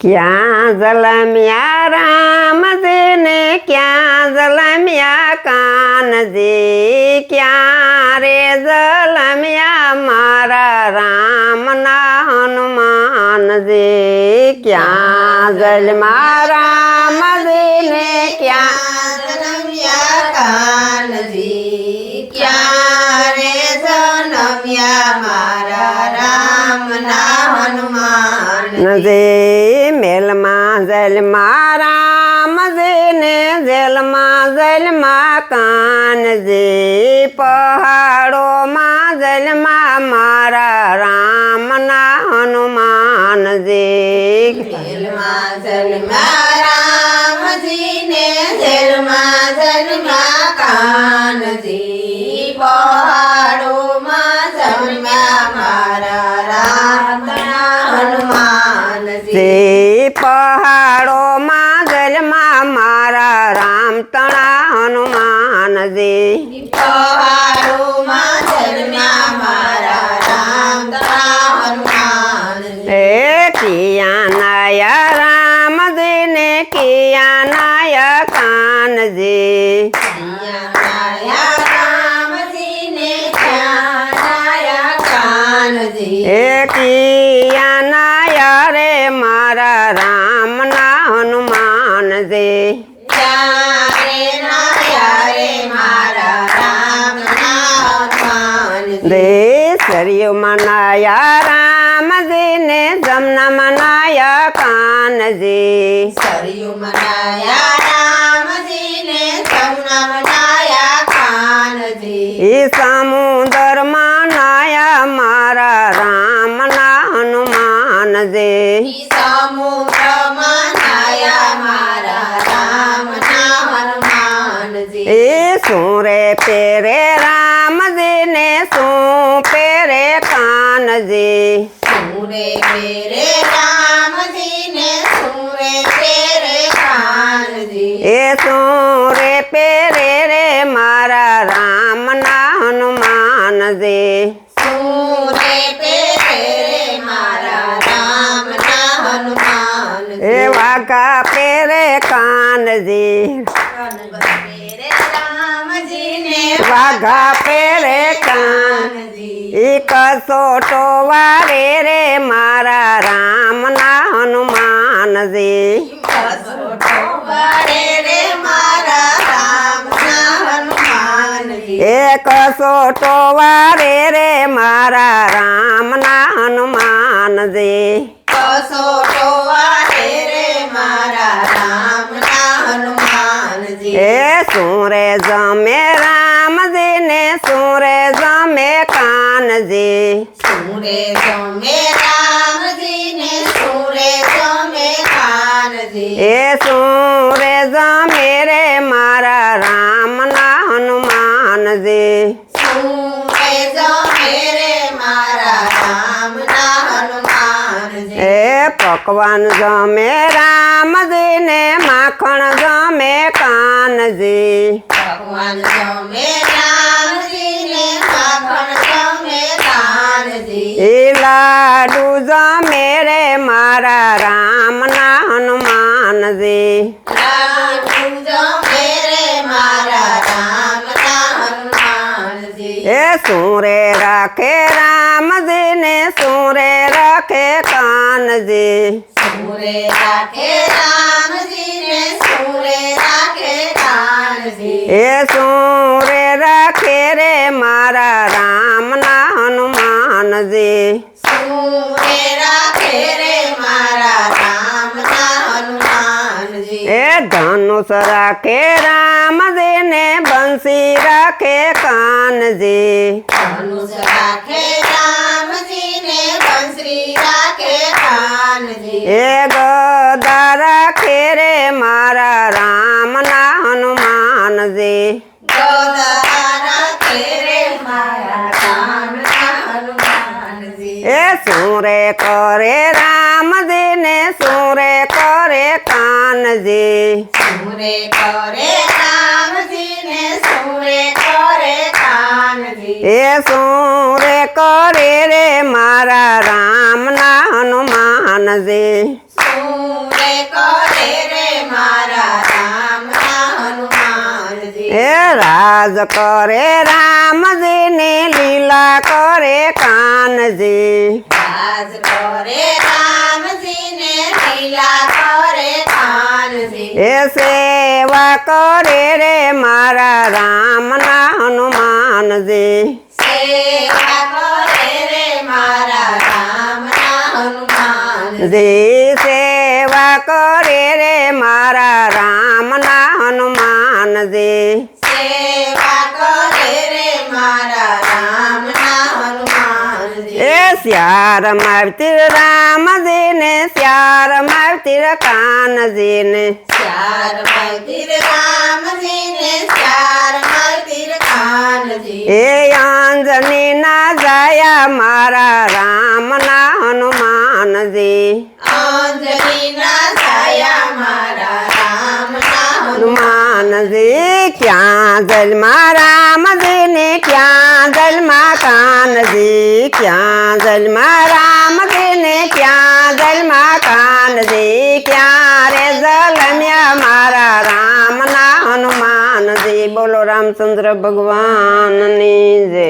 ક્યાં જલમ્યા રામજી ને ક્યાં જલમ્યા કાનજી, ક્યાં રે જલમ્યા મારા રામના હનુમાનજી, ક્યાં જલમ્યા રામજી ને ક્યાં જન્મ્યા કાનજી, ક્યાં રે જન્મ્યા મારા રામના હનુમાનજી, મેલમાં જલમાં રામજી ને જેલમાં જલમાં કાનજી, પહાડોમાં જલમાં મારા રામના હનુમાનજી, જેલમાં જન્મ્યા રામજી ને જેલમાં જન્મ્યા કાનજી, પહાડોમાં જન્મ્યા મારા રામના હનુમાનજી, પહાડોમાં જલમાં મારા રામ તણા હનુમાનજી, પહાડોમાં જન્મ્યા મારા રામના હનુમાનજી, એ કિયા નાયા રામજી ને કિયા નાયા કાનજી, નાયા રામજી ને ક્યાં નાયા કાનજી, એ કિયા નાયા રે મારા રામના હનુમાનજી, ક્યાં રે નાયા રે મારા રામના હનુમાનજી, દે સરયુમાં નાયા રામજી ને જમનામાં નાયા કાનજી, સરયુ મનાયા રામજી ને જમુના મનાયા કાનજી, ઈ સમુદરમાં નાયા મારા રામના હનુમાનજી, ઈ સમુદ્રમાં નાયા મારા રામના હનુમાનજી, એ શું રે પેરે રામજી ને શું પેરે કાનજી, સુરે પેરે રામજી ને સુરે પેરે કાનજી, એ શું રે પેરે રે મારા રામના હનુમાનજી, સુરે પેરે રે મારા રામના હનુમાનજી, એ વાઘા પેરે કાનજી, પેરે રામજી ને વાઘા પેરે કાન, કાનજી, ઈ કસોટો વારે રે મારા રામના હનુમાનજી, કસોટો વારે રે મારા રામના હનુમાનજી, એ કસોટો વારે રે મારા રામના હનુમાનજી, કસોટો વારે રે મારા રામના હનુમાનજી, એ શું રે જમે રામજી ને શું રે જમે કાનજી, સુરે જમે રામજી ને સુરે જમે કાનજી, એ શું રે જમે રે મારા રામના હનુમાનજી, સુરે જમે રે મારા રામના હનુમાનજી, એ પકવાન જમે રામજી ને માખણ જમે કાનજી, ભગવાન જમે રામજી ને માખણ જમે કાનજી, એ લાડુ જમે રે મારા રામના હનુમાનજી, લાડુ જમે રે મારા રામના હનુમાનજી, એ શું રે રાખે રામજી ને શું રે રાખે કાનજી, સુરે રાખે રામજી ને સુરે રાખે કાનજી, એ શું રે રાખે રે મારા રામના હનુમાનજી, સુરે રાખે રે મારા રામના હનુમાનજી, એ ધનુષ રાખે રામજી ને બંસી રાખે કાનજી, ધનુષ રાખે રામજી ને બંસરી રાખે કાનજી, એ ગદા રાખે રે મારા રામના હનુમાનજી, ગદા રાખે રે મારા રામના હનુમાનજી, એ શું રે કરે રામજી ને શું રે કરે કાનજી, સુરે કરે રામજી ને સુરે કરે કાનજી, એ શું રે કરે રે મારા રામના હનુમાનજી, સુરે રાજ કરે રામજી ને લીલા કરે કાનજી રાજ કરે રામજી ને લીલા કરે કાનજી એ સેવા કરે રે મારા રામના હનુમાનજી સેવા કરે રે મારા રામના હનુમાનજી સેવા કરે રે મારા રામના હનુમાનજી સેવા કરે રે મારા રામના હનુમાનજી એ શ્યાર માવતીર રામજી ને શ્યાર માવતીર કાનજી ને ચાર માલતીર રામજી ને ચાર માલતીર કાનજી એ આંજની ના જાયા મારા રામના હનુમાનજી અંજની ના છાયા મારા રામના હનુમાનજી ક્યાં જલમાં રામજી ને ક્યાં જલમાં કાનજી ક્યાં જલમાં રામજી ને ક્યાં જલમાં કાનજી ક્યાં રે જલમ્યા મારા રામના હનુમાનજી બોલો રામચંદ્ર ભગવાનની જય